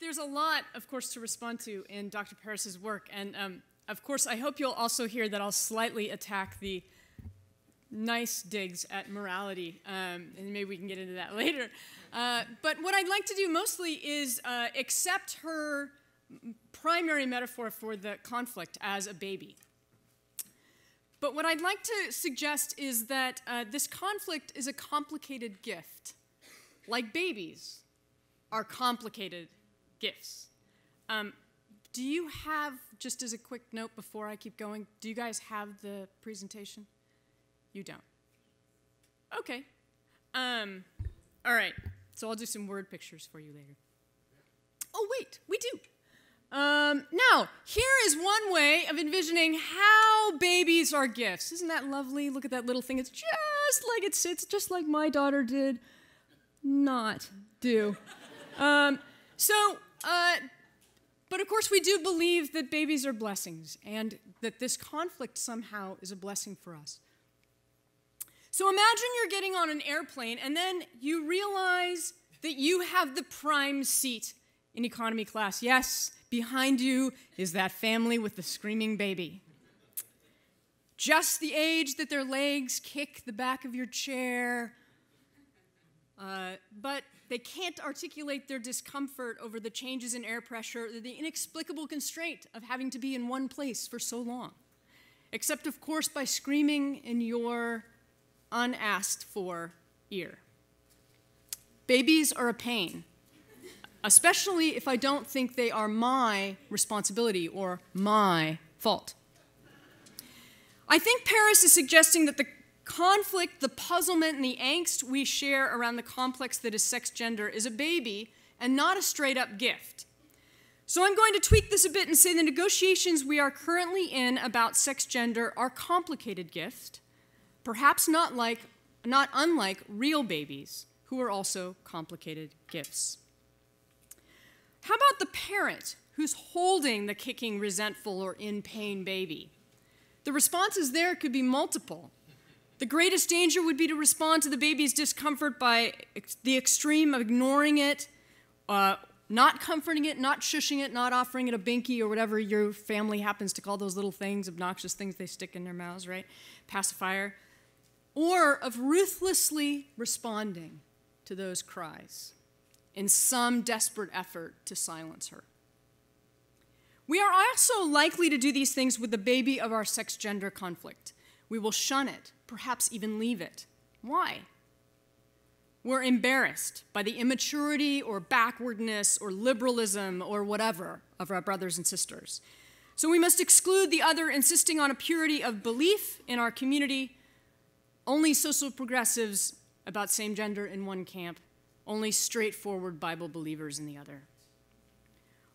there's a lot, of course, to respond to in Dr. Parris's work. And, of course, I hope you'll also hear that I'll slightly attack the nice digs at morality, and maybe we can get into that later. But what I'd like to do mostly is accept her primary metaphor for the conflict as a baby. But what I'd like to suggest is that this conflict is a complicated gift, like babies are complicated gifts. Do you have, just as a quick note before I keep going, do you guys have the presentation? You don't. Okay. All right. So I'll do some word pictures for you later. Oh, wait, we do. Now, here is one way of envisioning how babies are gifts. Isn't that lovely? Look at that little thing. It's just like it sits, just like my daughter did not do. But of course, we do believe that babies are blessings and that this conflict somehow is a blessing for us. So imagine you're getting on an airplane and then you realize that you have the prime seat in economy class. Yes, behind you is that family with the screaming baby. Just the age that their legs kick the back of your chair, but they can't articulate their discomfort over the changes in air pressure, the inexplicable constraint of having to be in one place for so long, except, of course, by screaming in your unasked for ear. Babies are a pain, especially if I don't think they are my responsibility or my fault. I think Parris is suggesting that the conflict, the puzzlement, and the angst we share around the complex that is sex gender is a baby and not a straight-up gift. So I'm going to tweak this a bit and say the negotiations we are currently in about sex gender are complicated gifts, perhaps not unlike real babies, who are also complicated gifts. How about the parent who's holding the kicking, resentful, or in-pain baby? The responses there could be multiple. The greatest danger would be to respond to the baby's discomfort by the extreme of ignoring it, not comforting it, not shushing it, not offering it a binky or whatever your family happens to call those little things, obnoxious things they stick in their mouths, right? Pacifier. Or of ruthlessly responding to those cries in some desperate effort to silence her. We are also likely to do these things with the baby of our sex-gender conflict. We will shun it, perhaps even leave it. Why? We're embarrassed by the immaturity or backwardness or liberalism or whatever of our brothers and sisters. So we must exclude the other, insisting on a purity of belief in our community. Only social progressives about same gender in one camp, only straightforward Bible believers in the other.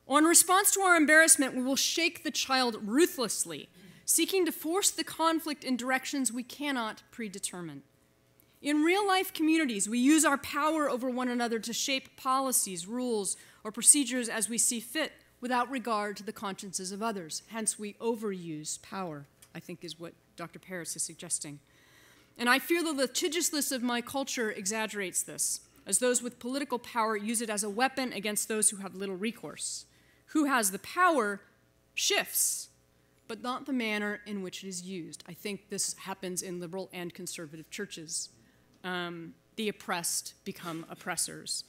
In response to our embarrassment, we will shake the child ruthlessly, seeking to force the conflict in directions we cannot predetermine. In real-life communities, we use our power over one another to shape policies, rules, or procedures as we see fit without regard to the consciences of others. Hence, we overuse power, I think is what Dr. Parris is suggesting. And I fear the litigiousness of my culture exaggerates this, as those with political power use it as a weapon against those who have little recourse. Who has the power shifts, but not the manner in which it is used. I think this happens in liberal and conservative churches. The oppressed become oppressors.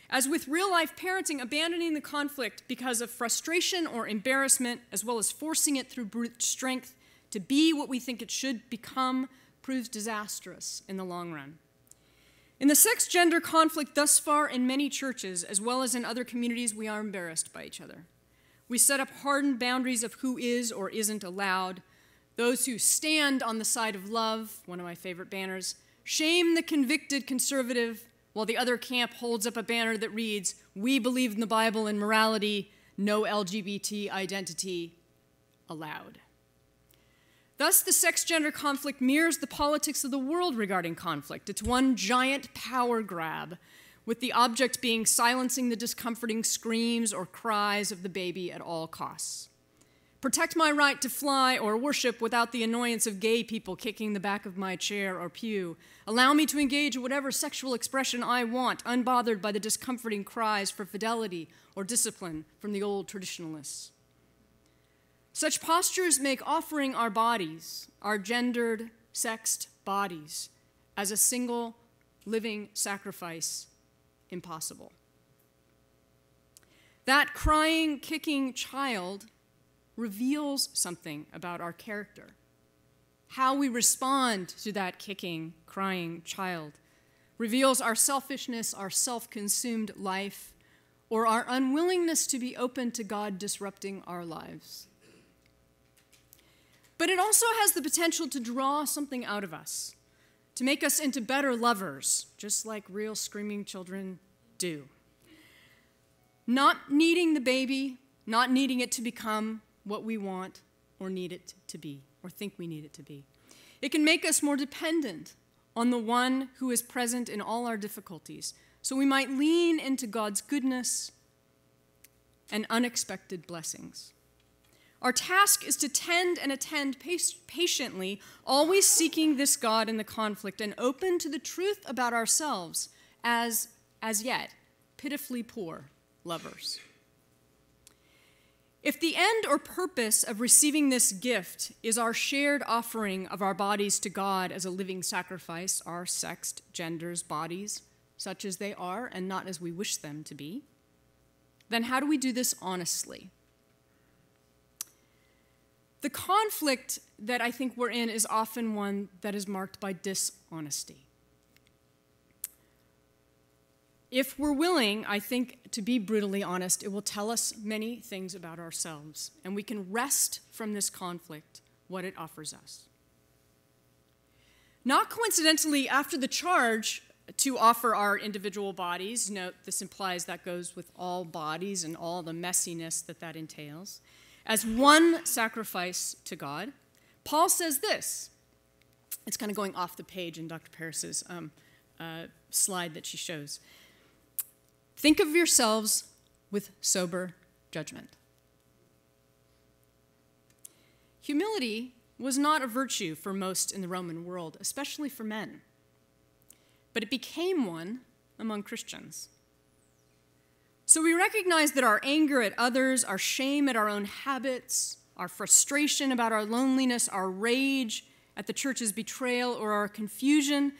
As with real-life parenting, abandoning the conflict because of frustration or embarrassment, as well as forcing it through brute strength to be what we think it should become, proves disastrous in the long run. In the sex-gender conflict thus far in many churches, as well as in other communities, we are embarrassed by each other. We set up hardened boundaries of who is or isn't allowed. Those who stand on the side of love, one of my favorite banners, shame the convicted conservative, while the other camp holds up a banner that reads, "We believe in the Bible and morality, no LGBT identity allowed." Thus, the sex-gender conflict mirrors the politics of the world regarding conflict. It's one giant power grab, with the object being silencing the discomforting screams or cries of the baby at all costs. Protect my right to fly or worship without the annoyance of gay people kicking the back of my chair or pew. Allow me to engage in whatever sexual expression I want, unbothered by the discomforting cries for fidelity or discipline from the old traditionalists. Such postures make offering our bodies, our gendered, sexed bodies, as a single living sacrifice impossible. That crying, kicking child reveals something about our character. How we respond to that kicking, crying child reveals our selfishness, our self-consumed life, or our unwillingness to be open to God disrupting our lives. But it also has the potential to draw something out of us, to make us into better lovers, just like real screaming children do. Not needing the baby, not needing it to become what we want or need it to be, or think we need it to be. It can make us more dependent on the one who is present in all our difficulties, so we might lean into God's goodness and unexpected blessings. Our task is to tend and attend patiently, always seeking this God in the conflict and open to the truth about ourselves as yet, pitifully poor lovers. If the end or purpose of receiving this gift is our shared offering of our bodies to God as a living sacrifice, our sexed genders' bodies, such as they are and not as we wish them to be, then how do we do this honestly? The conflict that I think we're in is often one that is marked by dishonesty. If we're willing, I think, to be brutally honest, it will tell us many things about ourselves, and we can wrest from this conflict what it offers us. Not coincidentally, after the charge to offer our individual bodies, note this implies that goes with all bodies and all the messiness that entails, as one sacrifice to God, Paul says this. It's kind of going off the page in Dr. Paris's slide that she shows. Think of yourselves with sober judgment. Humility was not a virtue for most in the Roman world, especially for men, but it became one among Christians. So we recognize that our anger at others, our shame at our own habits, our frustration about our loneliness, our rage at the church's betrayal, or our confusion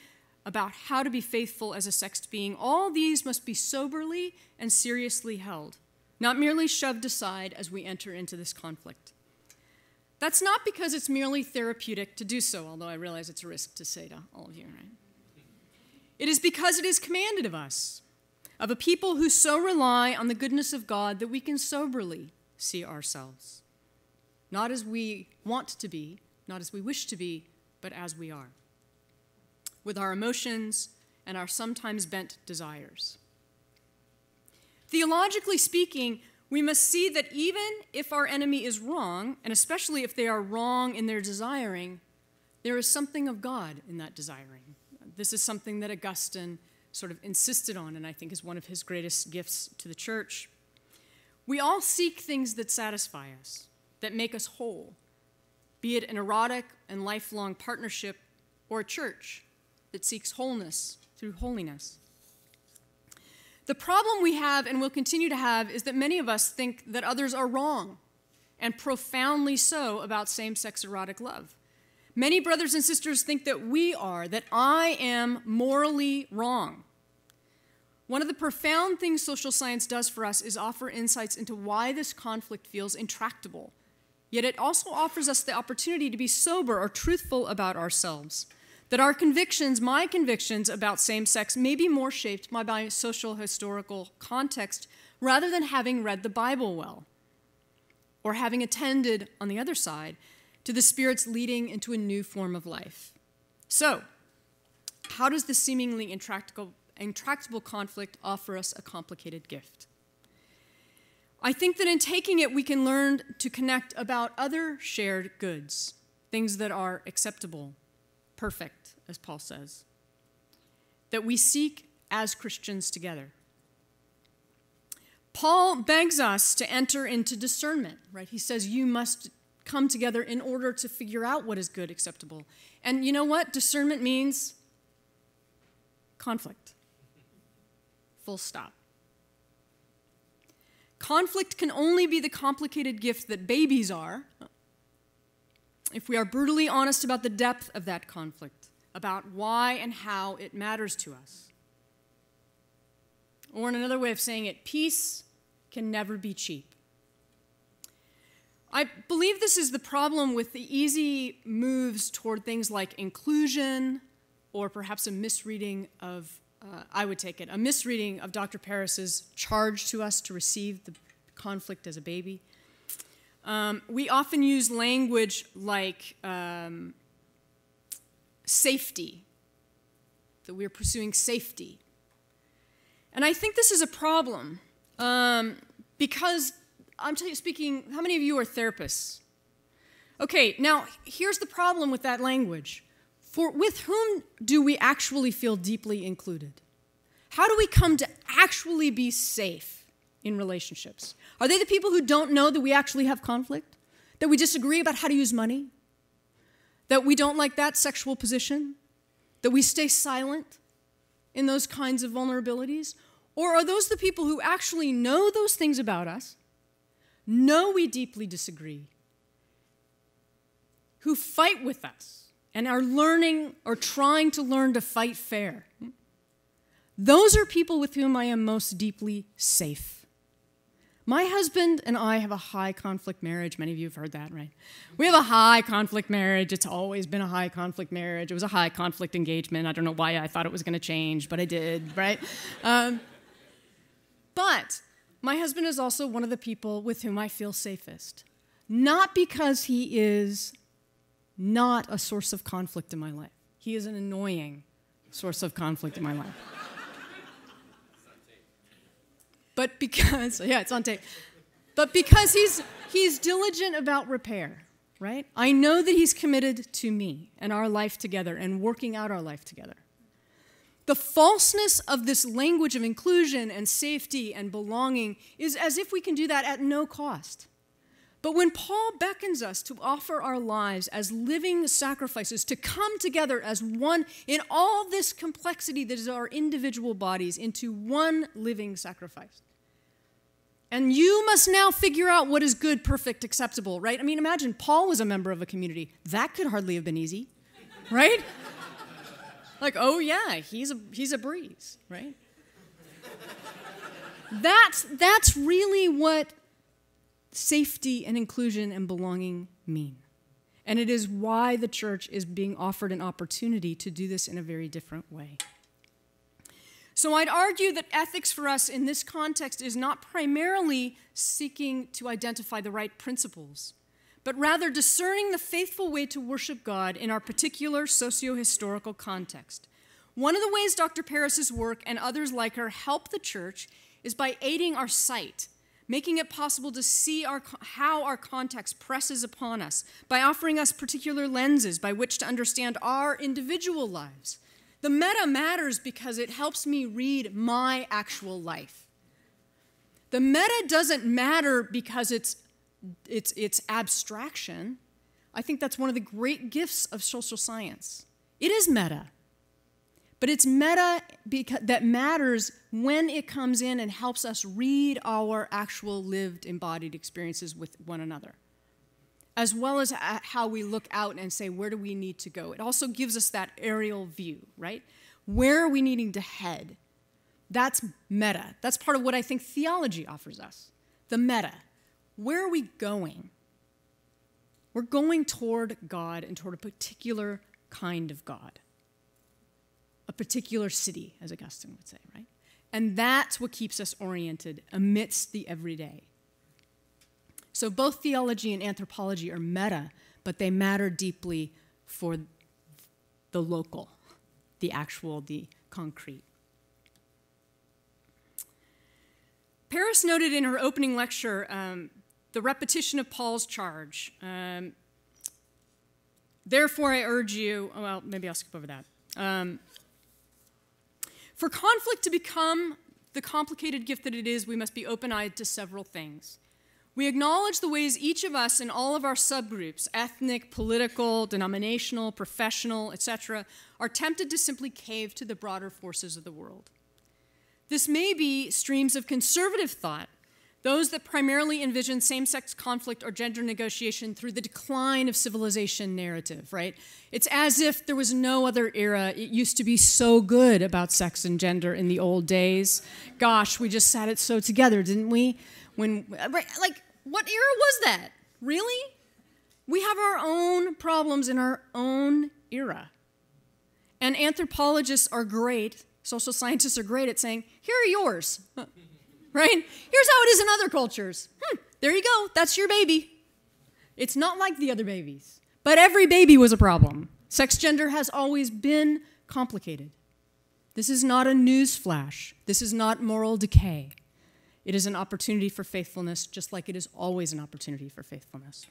about how to be faithful as a sexed being, all these must be soberly and seriously held, not merely shoved aside as we enter into this conflict. That's not because it's merely therapeutic to do so, although I realize it's a risk to say to all of you, right? It is because it is commanded of us, of a people who so rely on the goodness of God that we can soberly see ourselves, not as we want to be, not as we wish to be, but as we are, with our emotions and our sometimes bent desires. Theologically speaking, we must see that even if our enemy is wrong, and especially if they are wrong in their desiring, there is something of God in that desiring. This is something that Augustine sort of insisted on, and I think is one of his greatest gifts to the church. We all seek things that satisfy us, that make us whole, be it an erotic and lifelong partnership or a church that seeks wholeness through holiness. The problem we have and will continue to have is that many of us think that others are wrong, and profoundly so about same-sex erotic love. Many brothers and sisters think that we are, that I am morally wrong. One of the profound things social science does for us is offer insights into why this conflict feels intractable, yet it also offers us the opportunity to be sober or truthful about ourselves, that our convictions, my convictions about same-sex, may be more shaped by my social historical context rather than having read the Bible well, or having attended, on the other side, to the Spirit's leading into a new form of life. So, how does this seemingly intractable conflict offer us a complicated gift? I think that in taking it, we can learn to connect about other shared goods, things that are acceptable, perfect, as Paul says, that we seek as Christians together. Paul begs us to enter into discernment, right? He says you must come together in order to figure out what is good, acceptable. And you know what? Discernment means conflict. Full stop. Conflict can only be the complicated gift that babies are if we are brutally honest about the depth of that conflict, about why and how it matters to us. Or in another way of saying it, peace can never be cheap. I believe this is the problem with the easy moves toward things like inclusion, or perhaps a misreading of a misreading of Dr. Paris's charge to us to receive the conflict as a baby. We often use language like safety, that we are pursuing safety. And I think this is a problem because I'm speaking, how many of you are therapists? Okay, now here's the problem with that language. With whom do we actually feel deeply included? How do we come to actually be safe in relationships? Are they the people who don't know that we actually have conflict? That we disagree about how to use money? That we don't like that sexual position? That we stay silent in those kinds of vulnerabilities? Or are those the people who actually know those things about us, know we deeply disagree, who fight with us, and are learning or trying to learn to fight fair? Those are people with whom I am most deeply safe. My husband and I have a high conflict marriage. Many of you have heard that, right? We have a high conflict marriage. It's always been a high conflict marriage. It was a high conflict engagement. I don't know why I thought it was going to change, but I did, right? But my husband is also one of the people with whom I feel safest. Not because he is not a source of conflict in my life. He is an annoying source of conflict in my life. But because, yeah, it's on tape. But because he's diligent about repair, right? I know that he's committed to me and our life together and working out our life together. The falseness of this language of inclusion and safety and belonging is as if we can do that at no cost. But when Paul beckons us to offer our lives as living sacrifices, to come together as one in all this complexity that is our individual bodies into one living sacrifice. And you must now figure out what is good, perfect, acceptable, right? I mean, imagine Paul was a member of a community. That could hardly have been easy, right? Like, oh yeah, he's a breeze, right? That's really what safety and inclusion and belonging mean. And it is why the church is being offered an opportunity to do this in a very different way. So I'd argue that ethics for us in this context is not primarily seeking to identify the right principles, but rather discerning the faithful way to worship God in our particular socio-historical context. One of the ways Dr. Paris's work and others like her help the church is by aiding our sight, making it possible to see how our context presses upon us, by offering us particular lenses by which to understand our individual lives. The meta matters because it helps me read my actual life. The meta doesn't matter because it's abstraction. I think that's one of the great gifts of social science. It is meta. But it's meta that matters when it comes in and helps us read our actual lived, embodied experiences with one another, as well as how we look out and say, where do we need to go? It also gives us that aerial view, right? Where are we needing to head? That's meta. That's part of what I think theology offers us, the meta. Where are we going? We're going toward God and toward a particular kind of God. A particular city, as Augustine would say, right? And that's what keeps us oriented amidst the everyday. So both theology and anthropology are meta, but they matter deeply for the local, the actual, the concrete. Paris noted in her opening lecture the repetition of Paul's charge. Therefore, I urge you, maybe I'll skip over that. For conflict to become the complicated gift that it is, we must be open-eyed to several things. We acknowledge the ways each of us in all of our subgroups, ethnic, political, denominational, professional, etc., are tempted to simply cave to the broader forces of the world. This may be streams of conservative thought, those that primarily envision same-sex conflict or gender negotiation through the decline of civilization narrative, right? It's as if there was no other era. It used to be so good about sex and gender in the old days. Gosh, we just sat it so together, didn't we? What era was that? Really? We have our own problems in our own era. And anthropologists are great, social scientists are great at saying, here are yours, right? Here's how it is in other cultures. There you go, that's your baby. It's not like the other babies, but every baby was a problem. Sex gender has always been complicated. This is not a news flash. This is not moral decay. It is an opportunity for faithfulness, just like it is always an opportunity for faithfulness.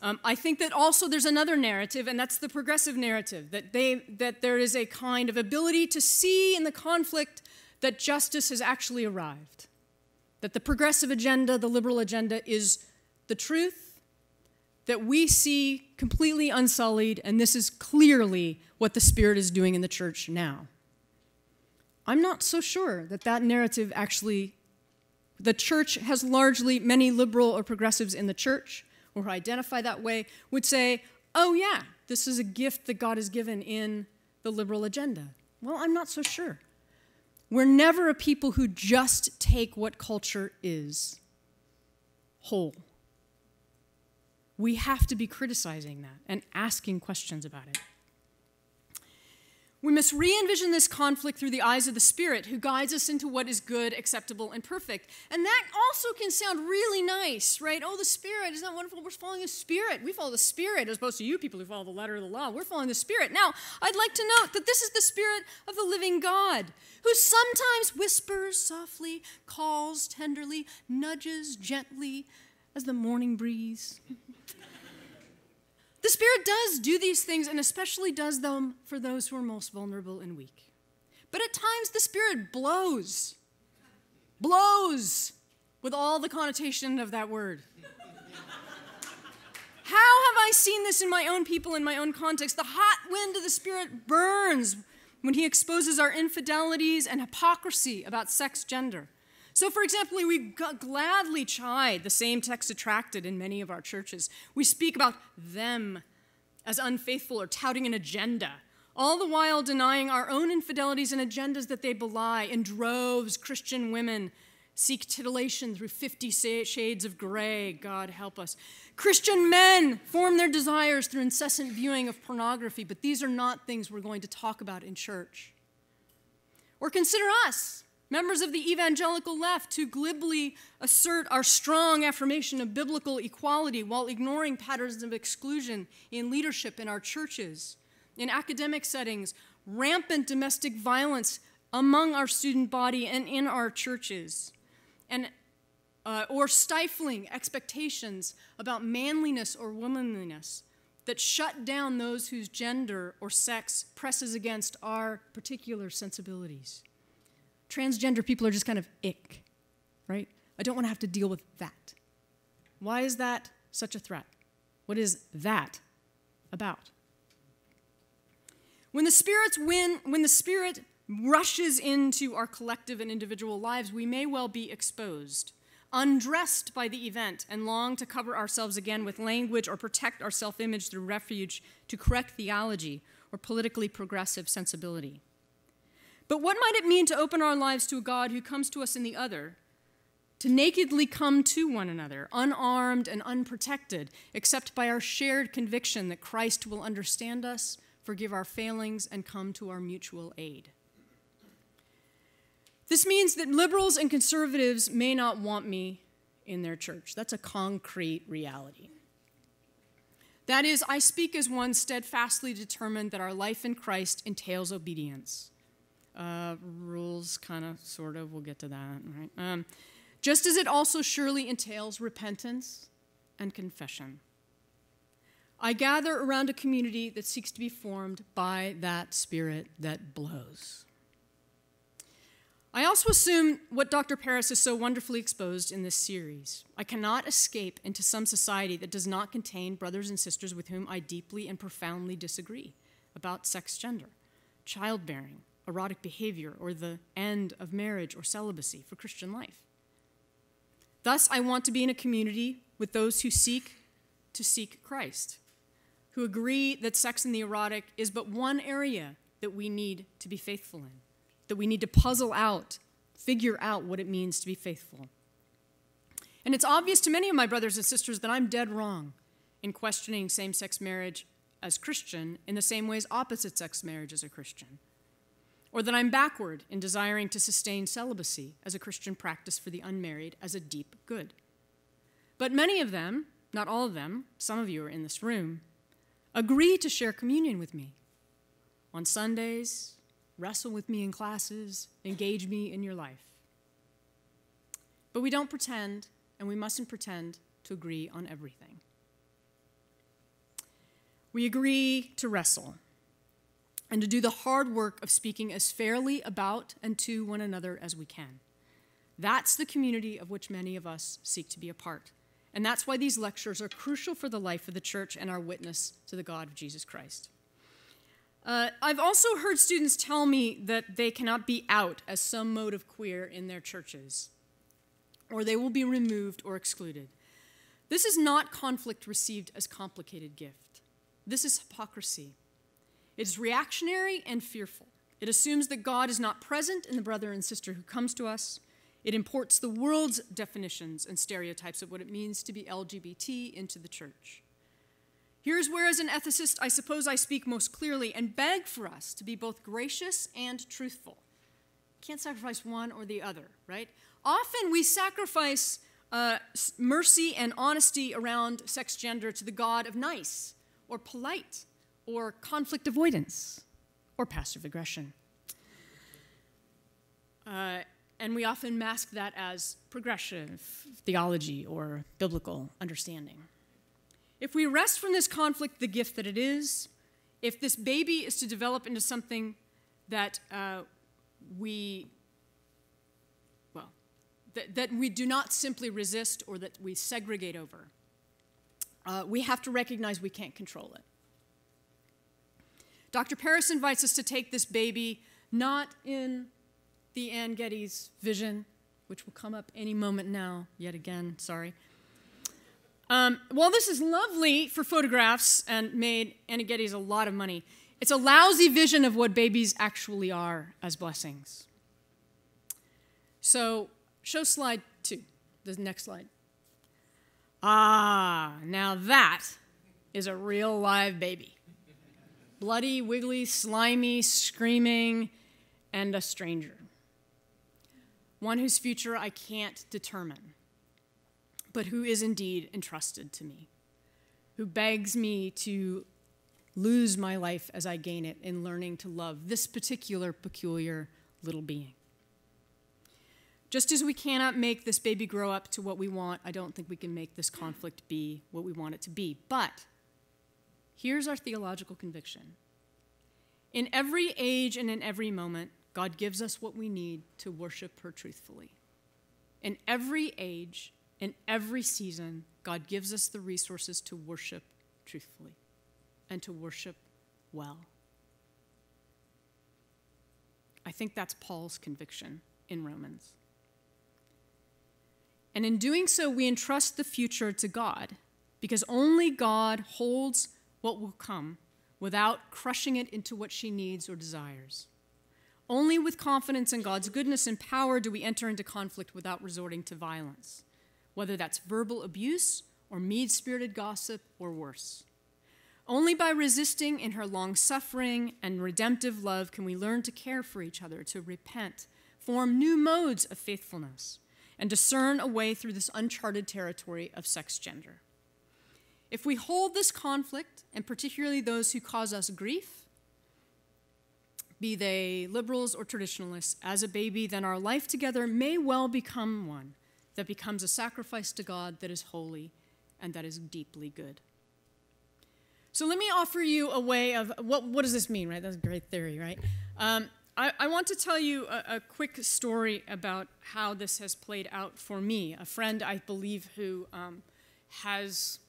I think that also there's another narrative, and that's the progressive narrative, that there is a kind of ability to see in the conflict that justice has actually arrived, that the progressive agenda, the liberal agenda, is the truth, that we see completely unsullied, and this is clearly what the Spirit is doing in the church now. I'm not so sure that that narrative actually. The church has largely, many liberal or progressives in the church, or who identify that way, would say, oh yeah, this is a gift that God has given in the liberal agenda. Well, I'm not so sure. We're never a people who just take what culture is whole. We have to be criticizing that and asking questions about it. We must re-envision this conflict through the eyes of the Spirit, who guides us into what is good, acceptable, and perfect. And that also can sound really nice, right? Oh, the Spirit, isn't that wonderful? We're following the Spirit. We follow the Spirit, as opposed to you people who follow the letter of the law. We're following the Spirit. Now, I'd like to note that this is the Spirit of the living God, who sometimes whispers softly, calls tenderly, nudges gently as the morning breeze. The Spirit does do these things, and especially does them for those who are most vulnerable and weak. But at times the Spirit blows with all the connotation of that word. How have I seen this in my own people, in my own context? The hot wind of the Spirit burns when he exposes our infidelities and hypocrisy about sex, gender. So, for example, we gladly chide the same-sex attracted in many of our churches. We speak about them as unfaithful or touting an agenda, all the while denying our own infidelities and agendas that they belie. In droves, Christian women seek titillation through 50 shades of gray. God help us. Christian men form their desires through incessant viewing of pornography, but these are not things we're going to talk about in church. Or consider us, members of the evangelical left, who glibly assert our strong affirmation of biblical equality while ignoring patterns of exclusion in leadership in our churches, in academic settings, rampant domestic violence among our student body and in our churches, and or stifling expectations about manliness or womanliness that shut down those whose gender or sex presses against our particular sensibilities. Transgender people are just kind of ick, right? I don't want to have to deal with that. Why is that such a threat? What is that about? When the Spirit rushes into our collective and individual lives, we may well be exposed, undressed by the event, and long to cover ourselves again with language or protect our self-image through refuge to correct theology or politically progressive sensibility. But what might it mean to open our lives to a God who comes to us in the other, to nakedly come to one another, unarmed and unprotected, except by our shared conviction that Christ will understand us, forgive our failings, and come to our mutual aid? This means that liberals and conservatives may not want me in their church. That's a concrete reality. That is, I speak as one steadfastly determined that our life in Christ entails obedience. Rules, kind of, sort of, we'll get to that, right? Just as it also surely entails repentance and confession. I gather around a community that seeks to be formed by that Spirit that blows. I also assume what Dr. Paris has so wonderfully exposed in this series. I cannot escape into some society that does not contain brothers and sisters with whom I deeply and profoundly disagree about sex, gender, childbearing, erotic behavior, or the end of marriage or celibacy for Christian life. Thus, I want to be in a community with those who seek Christ, who agree that sex and the erotic is but one area that we need to be faithful in, that we need to puzzle out, figure out what it means to be faithful. And it's obvious to many of my brothers and sisters that I'm dead wrong in questioning same-sex marriage as Christian in the same way as opposite-sex marriage as a Christian, or that I'm backward in desiring to sustain celibacy as a Christian practice for the unmarried as a deep good. But many of them, not all of them, some of you are in this room, agree to share communion with me on Sundays, wrestle with me in classes, engage me in your life. But we don't pretend, and we mustn't pretend to agree on everything. We agree to wrestle and to do the hard work of speaking as fairly about and to one another as we can. That's the community of which many of us seek to be a part. And that's why these lectures are crucial for the life of the church and our witness to the God of Jesus Christ. I've also heard students tell me that they cannot be out as some mode of queer in their churches, or they will be removed or excluded. This is not conflict received as complicated gift. This is hypocrisy. It is reactionary and fearful. It assumes that God is not present in the brother and sister who comes to us. It imports the world's definitions and stereotypes of what it means to be LGBT into the church. Here's where, as an ethicist, I suppose I speak most clearly and beg for us to be both gracious and truthful. Can't sacrifice one or the other, right? Often we sacrifice mercy and honesty around sex gender to the God of nice or polite or conflict avoidance or passive aggression. And we often mask that as progressive theology or biblical understanding. If we wrest from this conflict the gift that it is, if this baby is to develop into something that we do not simply resist or that we segregate over, we have to recognize we can't control it. Dr. Paris invites us to take this baby not in the Anne Geddes vision, which will come up any moment now, yet again, sorry. While this is lovely for photographs and made Anne Geddes a lot of money, it's a lousy vision of what babies actually are as blessings. So, show slide 2, the next slide. Ah, now that is a real live baby. Bloody, wiggly, slimy, screaming, and a stranger. One whose future I can't determine, but who is indeed entrusted to me, who begs me to lose my life as I gain it in learning to love this particular peculiar little being. Just as we cannot make this baby grow up to what we want, I don't think we can make this conflict be what we want it to be. But here's our theological conviction. In every age and in every moment, God gives us what we need to worship her truthfully. In every age, in every season, God gives us the resources to worship truthfully and to worship well. I think that's Paul's conviction in Romans. And in doing so, we entrust the future to God, because only God holds what will come without crushing it into what she needs or desires. Only with confidence in God's goodness and power do we enter into conflict without resorting to violence, whether that's verbal abuse or mean-spirited gossip or worse. Only by resisting in her long-suffering and redemptive love can we learn to care for each other, to repent, form new modes of faithfulness, and discern a way through this uncharted territory of sex gender. If we hold this conflict, and particularly those who cause us grief, be they liberals or traditionalists, as a baby, then our life together may well become one that becomes a sacrifice to God that is holy and that is deeply good. So let me offer you a way of, what does this mean, right? That's a great theory, right? I want to tell you a quick story about how this has played out for me. A friend, I believe, who has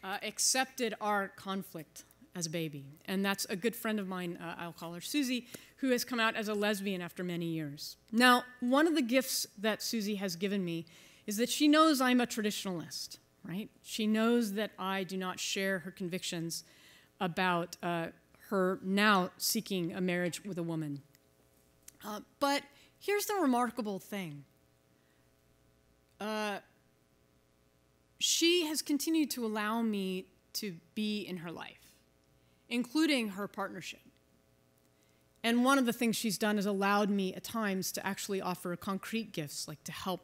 accepted our conflict as a baby. And that's a good friend of mine, I'll call her Susie, who has come out as a lesbian after many years. Now, one of the gifts that Susie has given me is that she knows I'm a traditionalist, right? She knows that I do not share her convictions about her now seeking a marriage with a woman. But here's the remarkable thing. She has continued to allow me to be in her life, including her partnership. And one of the things she's done is allowed me at times to actually offer concrete gifts, like to help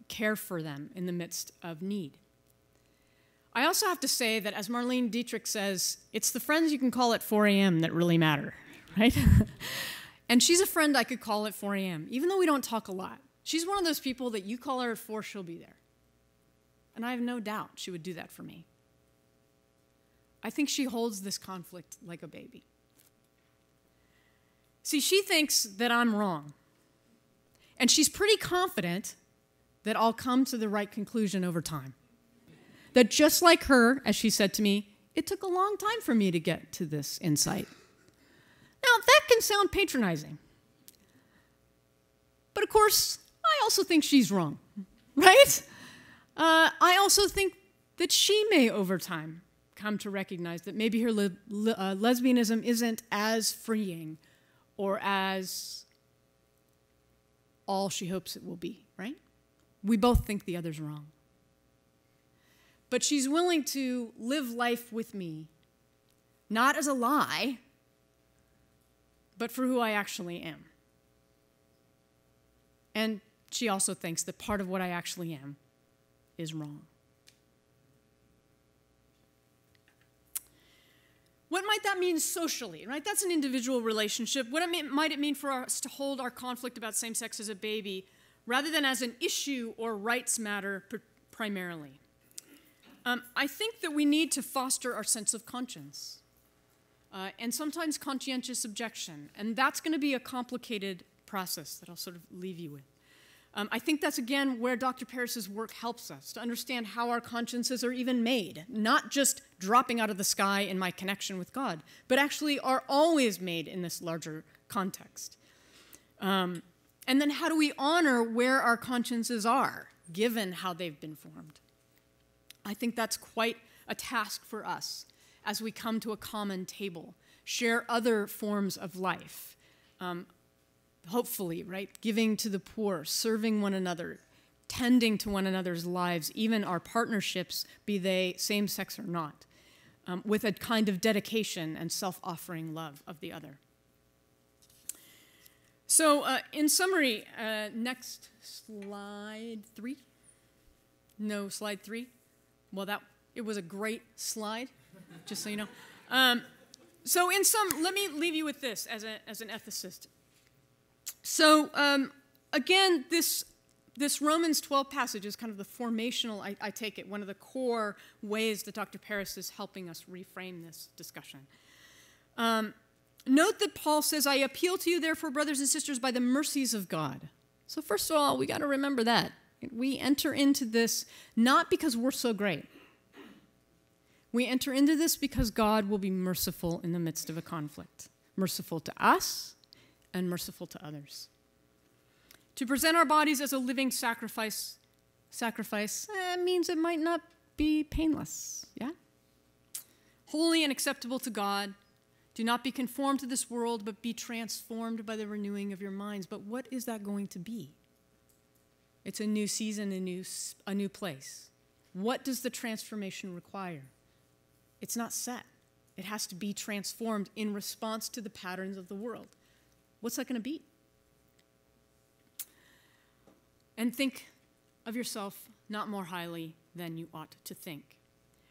care for them in the midst of need. I also have to say that, as Marlene Dietrich says, it's the friends you can call at 4 a.m. that really matter, right? And she's a friend I could call at 4 a.m., even though we don't talk a lot. She's one of those people that you call her at 4, she'll be there. And I have no doubt she would do that for me. I think she holds this conflict like a baby. See, she thinks that I'm wrong. And she's pretty confident that I'll come to the right conclusion over time. That just like her, as she said to me, it took a long time for me to get to this insight. Now, that can sound patronizing. But of course, I also think she's wrong, right? I also think that she may, over time, come to recognize that maybe her lesbianism isn't as freeing or as all she hopes it will be, right? We both think the other's wrong. But she's willing to live life with me, not as a lie, but for who I actually am. And she also thinks that part of what I actually am is wrong. What might that mean socially, right? That's an individual relationship. What might it mean for us to hold our conflict about same sex as a baby rather than as an issue or rights matter primarily? I think that we need to foster our sense of conscience and sometimes conscientious objection. And that's going to be a complicated process that I'll sort of leave you with. I think that's, again, where Dr. Paris's work helps us to understand how our consciences are even made, not just dropping out of the sky in my connection with God, but actually are always made in this larger context. And then how do we honor where our consciences are, given how they've been formed? I think that's quite a task for us as we come to a common table, share other forms of life, hopefully, right? Giving to the poor, serving one another, tending to one another's lives, even our partnerships, be they same-sex or not, with a kind of dedication and self-offering love of the other. So in summary, next slide 3. No, slide 3. Well, it was a great slide, just so you know. So let me leave you with this as an ethicist. So again, this Romans 12 passage is kind of the formational, I take it, one of the core ways that Dr. Paris is helping us reframe this discussion. Note that Paul says, I appeal to you, therefore, brothers and sisters, by the mercies of God. So first of all, we got to remember that. We enter into this not because we're so great. We enter into this because God will be merciful in the midst of a conflict. Merciful to us and merciful to others. To present our bodies as a living sacrifice means it might not be painless, yeah? Holy and acceptable to God. Do not be conformed to this world, but be transformed by the renewing of your minds. But what is that going to be? It's a new season, a new place. What does the transformation require? It's not set. It has to be transformed in response to the patterns of the world. What's that going to be? And think of yourself not more highly than you ought to think.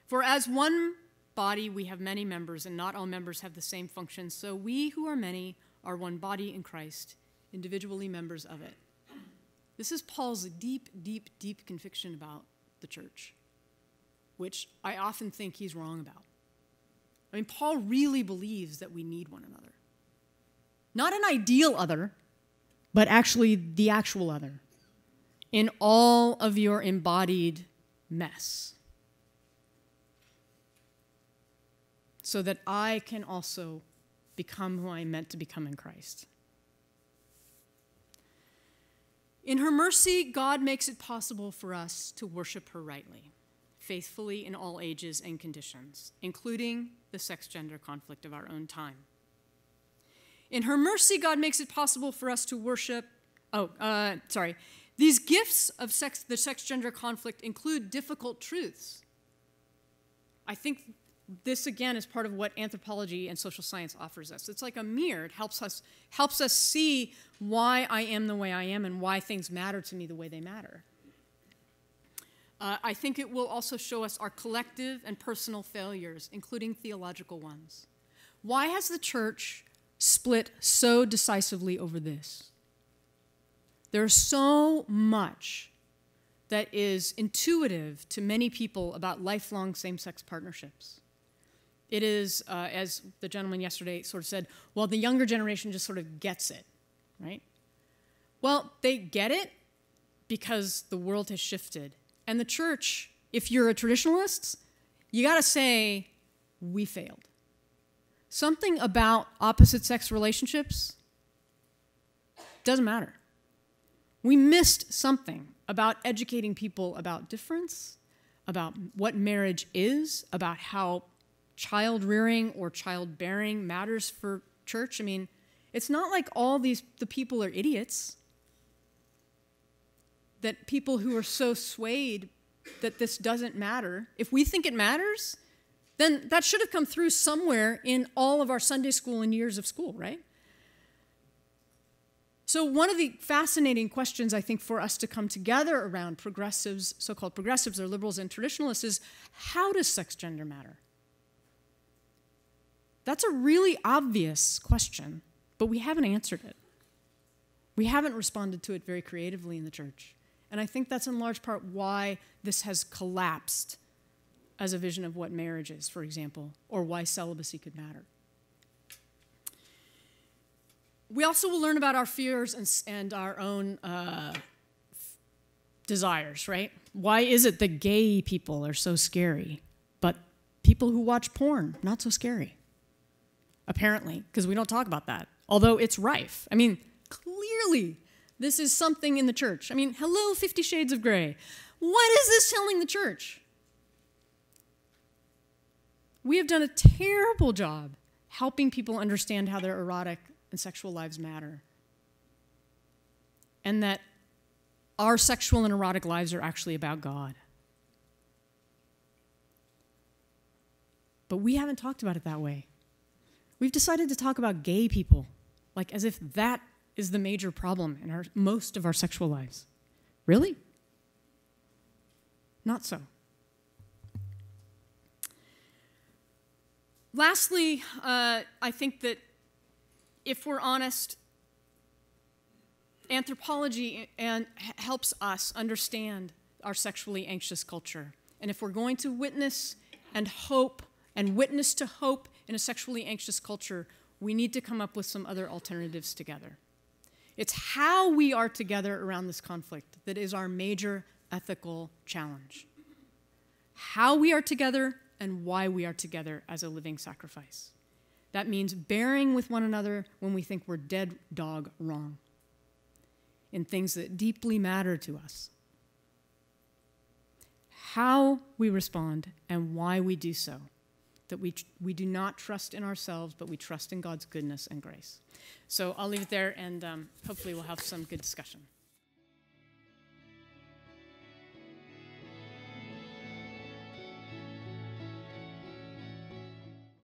For as one body we have many members, and not all members have the same function, so we who are many are one body in Christ, individually members of it. This is Paul's deep, deep, deep conviction about the church, which I often think he's wrong about. I mean, Paul really believes that we need one another. Not an ideal other, but actually the actual other, in all of your embodied mess, so that I can also become who I am meant to become in Christ. In her mercy, God makes it possible for us to worship her rightly, faithfully in all ages and conditions, including the sex-gender conflict of our own time. In her mercy, God makes it possible for us to worship, these gifts of the sex-gender conflict include difficult truths. I think this, again, is part of what anthropology and social science offers us. It's like a mirror. It helps us see why I am the way I am and why things matter to me the way they matter. I think it will also show us our collective and personal failures, including theological ones. Why has the church split so decisively over this? There's so much that is intuitive to many people about lifelong same-sex partnerships. It is, as the gentleman yesterday sort of said, well, the younger generation just sort of gets it, right? Well, they get it because the world has shifted. And the church, if you're a traditionalist, you got to say, we failed. Something about opposite-sex relationships doesn't matter. We missed something about educating people about difference, about what marriage is, about how child rearing or childbearing matters for church. I mean, it's not like the people are idiots, that people who are so swayed that this doesn't matter. If we think it matters, then that should have come through somewhere in all of our Sunday school and years of school, right? So one of the fascinating questions, I think, for us to come together around progressives, so-called progressives or liberals and traditionalists, is how does sex gender matter? That's a really obvious question, but we haven't answered it. We haven't responded to it very creatively in the church. And I think that's in large part why this has collapsed as a vision of what marriage is, for example, or why celibacy could matter. We also will learn about our fears and our own desires, right? Why is it that gay people are so scary, but people who watch porn, not so scary? Apparently, because we don't talk about that, although it's rife. I mean, clearly, this is something in the church. I mean, hello, 50 Shades of Grey. What is this telling the church? We have done a terrible job helping people understand how their erotic and sexual lives matter, and that our sexual and erotic lives are actually about God. But we haven't talked about it that way. We've decided to talk about gay people, like as if that is the major problem in most of our sexual lives. Really? Not so. Lastly, I think that if we're honest, anthropology helps us understand our sexually anxious culture. And if we're going to witness and hope and witness to hope in a sexually anxious culture, we need to come up with some other alternatives together. It's how we are together around this conflict that is our major ethical challenge. How we are together and why we are together as a living sacrifice. That means bearing with one another when we think we're dead dog wrong in things that deeply matter to us. How we respond and why we do so. That we do not trust in ourselves, but we trust in God's goodness and grace. So I'll leave it there, and hopefully we'll have some good discussion.